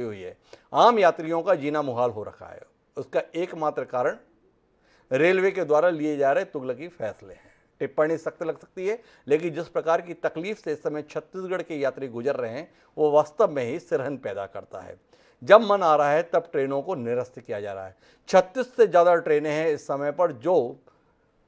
हुई है। आम यात्रियों का जीना मुहाल हो रखा है। उसका एकमात्र कारण रेलवे के द्वारा लिए जा रहे तुगलकी फैसले हैं। टिप्पणी सख्त लग सकती है, लेकिन जिस प्रकार की तकलीफ से इस समय छत्तीसगढ़ के यात्री गुजर रहे हैं वो वास्तव में ही सिरहन पैदा करता है। जब मन आ रहा है तब ट्रेनों को निरस्त किया जा रहा है। 36 से ज़्यादा ट्रेनें हैं इस समय पर जो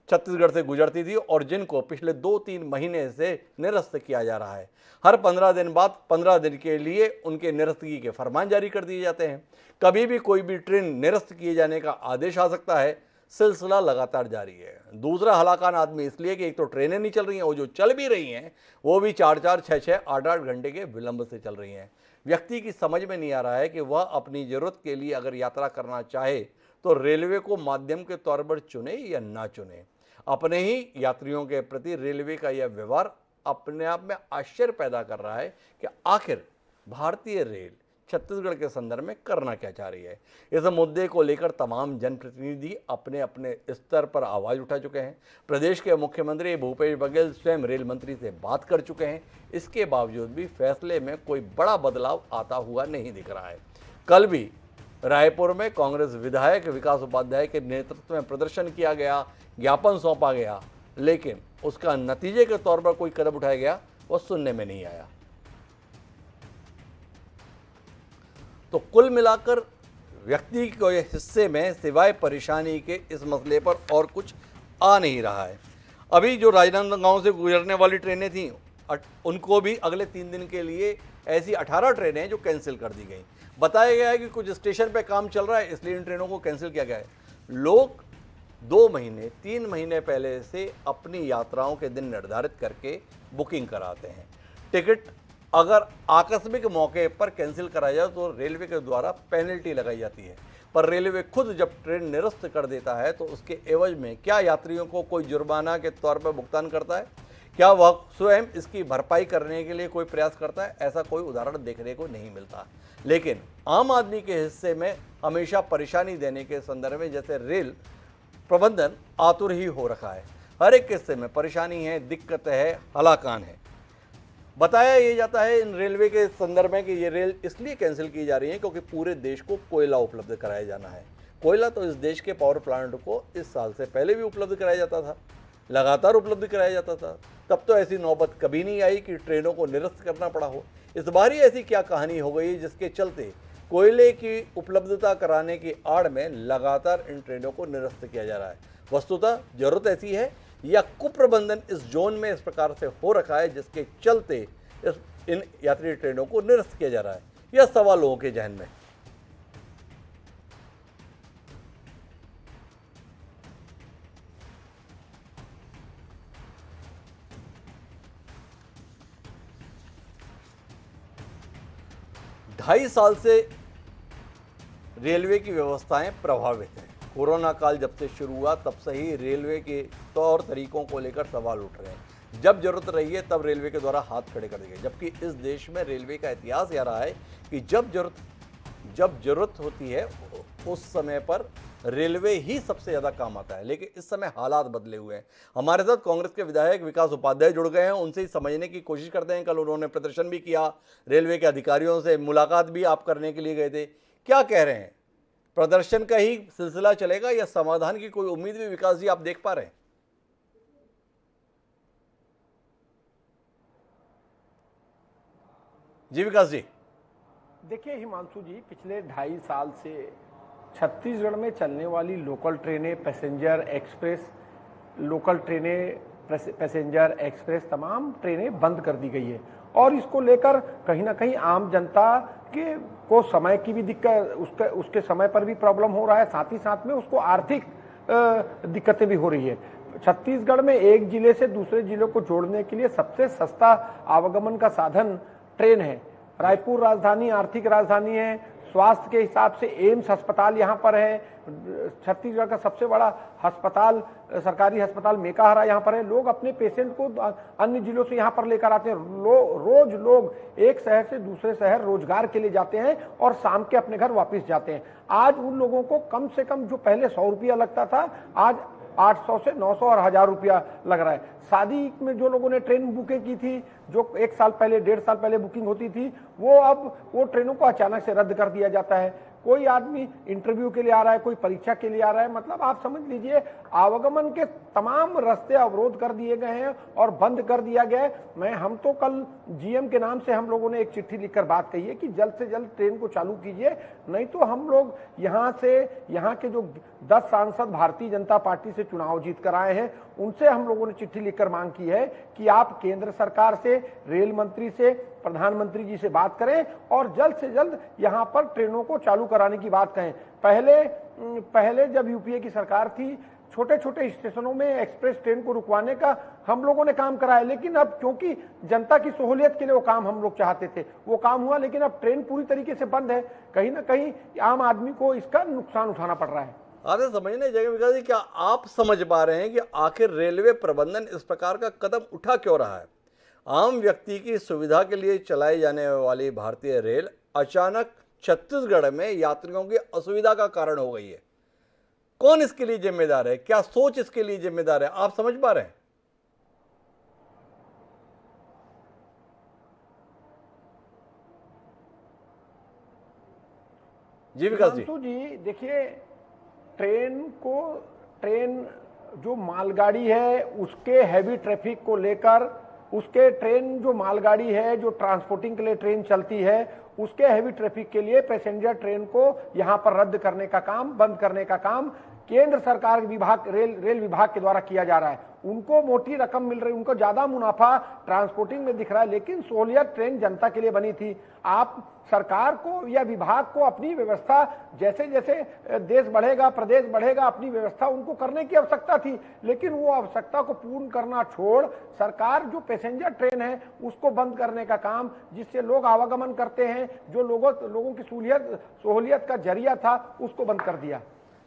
छत्तीसगढ़ से गुजरती थी और जिनको पिछले 2-3 महीने से निरस्त किया जा रहा है। हर 15 दिन बाद 15 दिन के लिए उनके निरस्तगी के फरमान जारी कर दिए जाते हैं। कभी भी कोई भी ट्रेन निरस्त किए जाने का आदेश आ सकता है। सिलसिला लगातार जारी है। दूसरा हलाकान आदमी इसलिए कि एक तो ट्रेनें नहीं चल रही हैं, वो जो चल भी रही हैं वो भी 4-4, 6-6, 8-8 घंटे के विलंब से चल रही हैं। व्यक्ति की समझ में नहीं आ रहा है कि वह अपनी ज़रूरत के लिए अगर यात्रा करना चाहे तो रेलवे को माध्यम के तौर पर चुने या ना चुने। अपने ही यात्रियों के प्रति रेलवे का यह व्यवहार अपने आप में आश्चर्य पैदा कर रहा है कि आखिर भारतीय रेल छत्तीसगढ़ के संदर्भ में करना क्या चाह रही है। इस मुद्दे को लेकर तमाम जनप्रतिनिधि अपने अपने स्तर पर आवाज़ उठा चुके हैं। प्रदेश के मुख्यमंत्री भूपेश बघेल स्वयं रेल मंत्री से बात कर चुके हैं। इसके बावजूद भी फैसले में कोई बड़ा बदलाव आता हुआ नहीं दिख रहा है। कल भी रायपुर में कांग्रेस विधायक विकास उपाध्याय के नेतृत्व में प्रदर्शन किया गया, ज्ञापन सौंपा गया, लेकिन उसका नतीजे के तौर पर कोई कदम उठाया गया वह सुनने में नहीं आया। तो कुल मिलाकर व्यक्ति के हिस्से में सिवाय परेशानी के इस मसले पर और कुछ आ नहीं रहा है। अभी जो राजनांदगांव से गुजरने वाली ट्रेनें थीं उनको भी अगले 3 दिन के लिए ऐसी 18 ट्रेनें जो कैंसिल कर दी गई। बताया गया है कि कुछ स्टेशन पे काम चल रहा है इसलिए इन ट्रेनों को कैंसिल किया गया है। लोग 2 महीने 3 महीने पहले से अपनी यात्राओं के दिन निर्धारित करके बुकिंग कराते हैं। टिकट अगर आकस्मिक मौके पर कैंसिल कराया जाए तो रेलवे के द्वारा पेनल्टी लगाई जाती है, पर रेलवे खुद जब ट्रेन निरस्त कर देता है तो उसके एवज में क्या यात्रियों को कोई जुर्माना के तौर पर भुगतान करता है? क्या वह स्वयं इसकी भरपाई करने के लिए कोई प्रयास करता है? ऐसा कोई उदाहरण देखने को नहीं मिलता। लेकिन आम आदमी के हिस्से में हमेशा परेशानी देने के संदर्भ में जैसे रेल प्रबंधन आतुर ही हो रखा है। हर एक हिस्से में परेशानी है, दिक्कत है, हलाकान है। बताया ये जाता है इन रेलवे के संदर्भ में कि ये रेल इसलिए कैंसिल की जा रही है क्योंकि पूरे देश को कोयला उपलब्ध कराया जाना है। कोयला तो इस देश के पावर प्लांट को इस साल से पहले भी उपलब्ध कराया जाता था, लगातार उपलब्ध कराया जाता था। तब तो ऐसी नौबत कभी नहीं आई कि ट्रेनों को निरस्त करना पड़ा हो। इस बार ही ऐसी क्या कहानी हो गई जिसके चलते कोयले की उपलब्धता कराने की आड़ में लगातार इन ट्रेनों को निरस्त किया जा रहा है। वस्तुतः जरूरत ऐसी है या कुप्रबंधन इस जोन में इस प्रकार से हो रखा है जिसके चलते इन यात्री ट्रेनों को निरस्त किया जा रहा है? यह सवाल लोगों के जहन में। ढाई साल से रेलवे की व्यवस्थाएं प्रभावित हैं। कोरोना काल जब से शुरू हुआ तब से ही रेलवे के तौर तरीकों को लेकर सवाल उठ रहे हैं। जब जरूरत रही है तब रेलवे के द्वारा हाथ खड़े कर दिए गए, जबकि इस देश में रेलवे का इतिहास यह रहा है कि जब जरूरत होती है उस समय पर रेलवे ही सबसे ज़्यादा काम आता है। लेकिन इस समय हालात बदले हुए हैं। हमारे साथ कांग्रेस के विधायक विकास उपाध्याय जुड़ गए हैं, उनसे ही समझने की कोशिश करते हैं। कल उन्होंने प्रदर्शन भी किया, रेलवे के अधिकारियों से मुलाकात भी आप करने के लिए गए थे। क्या कह रहे हैं? प्रदर्शन का ही सिलसिला चलेगा या समाधान की कोई उम्मीद भी विकास जी आप देख पा रहे हैं? जी विकास जी। देखिए हिमांशु जी, पिछले 2.5 साल से छत्तीसगढ़ में चलने वाली लोकल ट्रेनें, पैसेंजर एक्सप्रेस, लोकल ट्रेनें, पैसेंजर एक्सप्रेस, तमाम ट्रेनें बंद कर दी गई है। और इसको लेकर कहीं ना कहीं आम जनता के को समय की भी दिक्कत, उसके समय पर भी प्रॉब्लम हो रहा है, साथ ही साथ में उसको आर्थिक दिक्कतें भी हो रही है। छत्तीसगढ़ में एक जिले से दूसरे जिले को जोड़ने के लिए सबसे सस्ता आवागमन का साधन ट्रेन है। रायपुर राजधानी, आर्थिक राजधानी है। स्वास्थ्य के हिसाब से एम्स अस्पताल यहाँ पर है। छत्तीसगढ़ का सबसे बड़ा अस्पताल, सरकारी अस्पताल मेकाहारा यहाँ पर है। लोग अपने पेशेंट को अन्य जिलों से यहाँ पर लेकर आते हैं। रोज लोग एक शहर से दूसरे शहर रोजगार के लिए जाते हैं और शाम के अपने घर वापस जाते हैं। आज उन लोगों को कम से कम जो पहले 100 रुपया लगता था, आज 800 से 900 और 1000 रुपया लग रहा है। शादी में जो लोगों ने ट्रेन बुकिंग की थी, जो 1 साल पहले 1.5 साल पहले बुकिंग होती थी, वो अब वो ट्रेनों को अचानक से रद्द कर दिया जाता है। कोई आदमी इंटरव्यू के लिए आ रहा है, कोई परीक्षा के लिए आ रहा है, मतलब आप समझ लीजिए आवागमन के तमाम रास्ते अवरोध कर दिए गए हैं और बंद कर दिया गया है। हम तो कल जीएम के नाम से हम लोगों ने एक चिट्ठी लिखकर बात कही है कि जल्द से जल्द ट्रेन को चालू कीजिए, नहीं तो हम लोग यहाँ के जो 10 सांसद भारतीय जनता पार्टी से चुनाव जीत कर आए हैं, उनसे हम लोगों ने चिट्ठी लिखकर मांग की है कि आप केंद्र सरकार से, रेल मंत्री से, प्रधानमंत्री जी से बात करें और जल्द से जल्द यहाँ पर ट्रेनों को चालू कराने की बात कहें। पहले जब यूपीए की सरकार थी, छोटे छोटे स्टेशनों में एक्सप्रेस ट्रेन को रुकवाने का हम लोगों ने काम कराया, लेकिन अब क्योंकि जनता की सहूलियत के लिए वो काम हम लोग चाहते थे, वो काम हुआ, लेकिन अब ट्रेन पूरी तरीके से बंद है। कहीं ना कहीं आम आदमी को इसका नुकसान उठाना पड़ रहा है। आपसे समझने जगह विकास जी, क्या आप समझ पा रहे हैं कि आखिर रेलवे प्रबंधन इस प्रकार का कदम उठा क्यों रहा है? आम व्यक्ति की सुविधा के लिए चलाई जाने वाली भारतीय रेल अचानक छत्तीसगढ़ में यात्रियों की असुविधा का कारण हो गई है। कौन इसके लिए जिम्मेदार है? क्या सोच इसके लिए जिम्मेदार है? आप समझ पा रहे हैं? जी विकास जी, देखिए ट्रेन जो मालगाड़ी है उसके हैवी ट्रैफिक को लेकर, उसके ट्रेन जो मालगाड़ी है जो ट्रांसपोर्टिंग के लिए ट्रेन चलती है, उसके हैवी ट्रैफिक के लिए पैसेंजर ट्रेन को यहां पर रद्द करने का काम, बंद करने का काम केंद्र सरकार विभाग, रेल विभाग के द्वारा किया जा रहा है। उनको मोटी रकम मिल रही, उनको ज्यादा मुनाफा ट्रांसपोर्टिंग में दिख रहा है, लेकिन सहूलियत ट्रेन जनता के लिए बनी थी। आप सरकार को या विभाग को अपनी व्यवस्था, जैसे जैसे देश बढ़ेगा, प्रदेश बढ़ेगा, अपनी व्यवस्था उनको करने की आवश्यकता थी, लेकिन वो आवश्यकता को पूर्ण करना छोड़ सरकार जो पैसेंजर ट्रेन है उसको बंद करने का काम, जिससे लोग आवागमन करते हैं, जो लोगों की सहूलियत का जरिया था, उसको बंद कर दिया।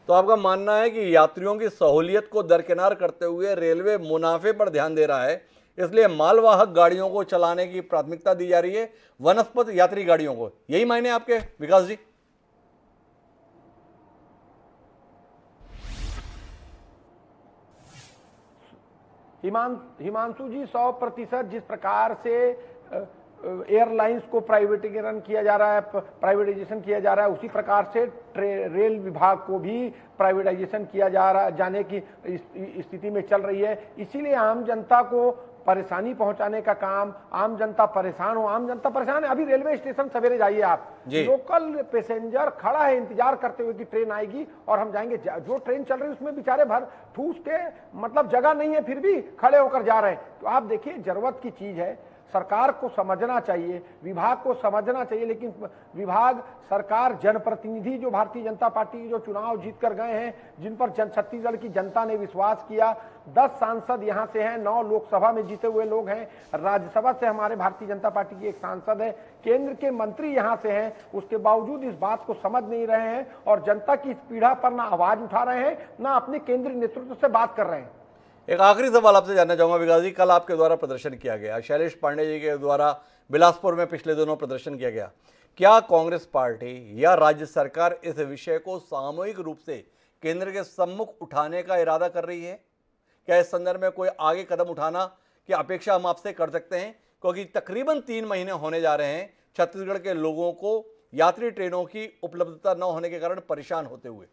तो आपका मानना है कि यात्रियों की सहूलियत को दरकिनार करते हुए रेलवे मुनाफे पर ध्यान दे रहा है, इसलिए मालवाहक गाड़ियों को चलाने की प्राथमिकता दी जा रही है वनस्पत यात्री गाड़ियों को। यही मायने आपके विकास जी? हिमांशु जी, 100% जिस प्रकार से एयरलाइंस को प्राइवेटाइजेशन किया जा रहा है, उसी प्रकार से रेल विभाग को भी प्राइवेटाइजेशन किया जाने की स्थिति में चल रही है। इसीलिए आम जनता को परेशानी पहुंचाने का काम, आम जनता परेशान है। अभी रेलवे स्टेशन सवेरे जाइए आप, लोकल पैसेंजर खड़ा है इंतजार करते हुए कि ट्रेन आएगी और हम जाएंगे। जो ट्रेन चल रही है उसमें बेचारे भर ठूस के, मतलब जगह नहीं है, फिर भी खड़े होकर जा रहे हैं। तो आप देखिए, जरूरत की चीज है, सरकार को समझना चाहिए, विभाग को समझना चाहिए, लेकिन विभाग, सरकार, जनप्रतिनिधि जो भारतीय जनता पार्टी के जो चुनाव जीत कर गए हैं, जिन पर छत्तीसगढ़ की जनता ने विश्वास किया, 10 सांसद यहां से हैं, 9 लोकसभा में जीते हुए लोग हैं, राज्यसभा से हमारे भारतीय जनता पार्टी की एक सांसद है, केंद्र के मंत्री यहां से हैं, उसके बावजूद इस बात को समझ नहीं रहे हैं और जनता की इस पीड़ा पर ना आवाज उठा रहे हैं, ना अपने केंद्रीय नेतृत्व से बात कर रहे हैं। एक आखिरी सवाल आपसे जानना चाहूंगा विकास जी, कल आपके द्वारा प्रदर्शन किया गया, शैलेश पांडे जी के द्वारा बिलासपुर में पिछले दिनों प्रदर्शन किया गया, क्या कांग्रेस पार्टी या राज्य सरकार इस विषय को सामूहिक रूप से केंद्र के सम्मुख उठाने का इरादा कर रही है? क्या इस संदर्भ में कोई आगे कदम उठाना की अपेक्षा हम आपसे कर सकते हैं? क्योंकि तकरीबन 3 महीने होने जा रहे हैं छत्तीसगढ़ के लोगों को यात्री ट्रेनों की उपलब्धता न होने के कारण परेशान होते हुए।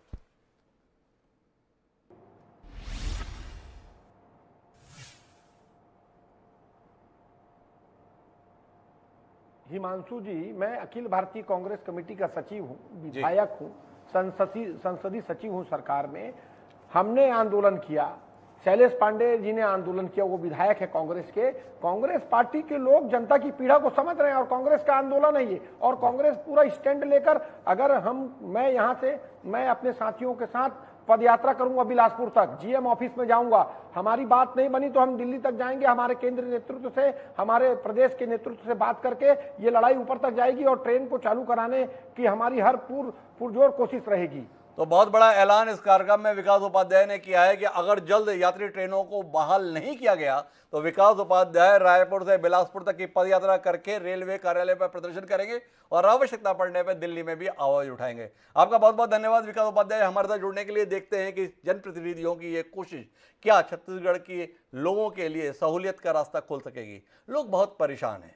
हिमांशु जी, मैं अखिल भारतीय कांग्रेस कमेटी का सचिव हूँ, विधायक हूँ, संसदीय सचिव हूँ सरकार में। हमने आंदोलन किया, शैलेश पांडे जी ने आंदोलन किया, वो विधायक है कांग्रेस के। कांग्रेस पार्टी के लोग जनता की पीड़ा को समझ रहे हैं और कांग्रेस का आंदोलन है ये, और कांग्रेस पूरा स्टैंड लेकर, अगर मैं अपने साथियों के साथ पदयात्रा करूंगा बिलासपुर तक, जीएम ऑफिस में जाऊंगा, हमारी बात नहीं बनी तो हम दिल्ली तक जाएंगे, हमारे केंद्रीय नेतृत्व से, हमारे प्रदेश के नेतृत्व से बात करके ये लड़ाई ऊपर तक जाएगी और ट्रेन को चालू कराने की हमारी हर पुरजोर कोशिश रहेगी। तो बहुत बड़ा ऐलान इस कार्यक्रम में विकास उपाध्याय ने किया है कि अगर जल्द यात्री ट्रेनों को बहाल नहीं किया गया तो विकास उपाध्याय रायपुर से बिलासपुर तक की पदयात्रा करके रेलवे कार्यालय पर प्रदर्शन करेंगे और आवश्यकता पड़ने पर दिल्ली में भी आवाज उठाएंगे। आपका बहुत बहुत धन्यवाद विकास उपाध्याय हमारे साथ जुड़ने के लिए। देखते हैं कि जनप्रतिनिधियों की ये कोशिश क्या छत्तीसगढ़ के लोगों के लिए सहूलियत का रास्ता खोल सकेगी। लोग बहुत परेशान हैं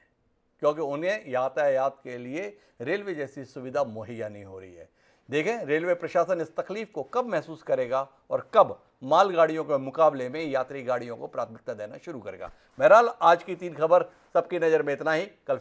क्योंकि उन्हें यातायात के लिए रेलवे जैसी सुविधा मुहैया नहीं हो रही है। देखें रेलवे प्रशासन इस तकलीफ को कब महसूस करेगा और कब मालगाड़ियों के मुकाबले में यात्री गाड़ियों को प्राथमिकता देना शुरू करेगा। बहरहाल आज की 3 खबर सबकी नज़र में इतना ही। कल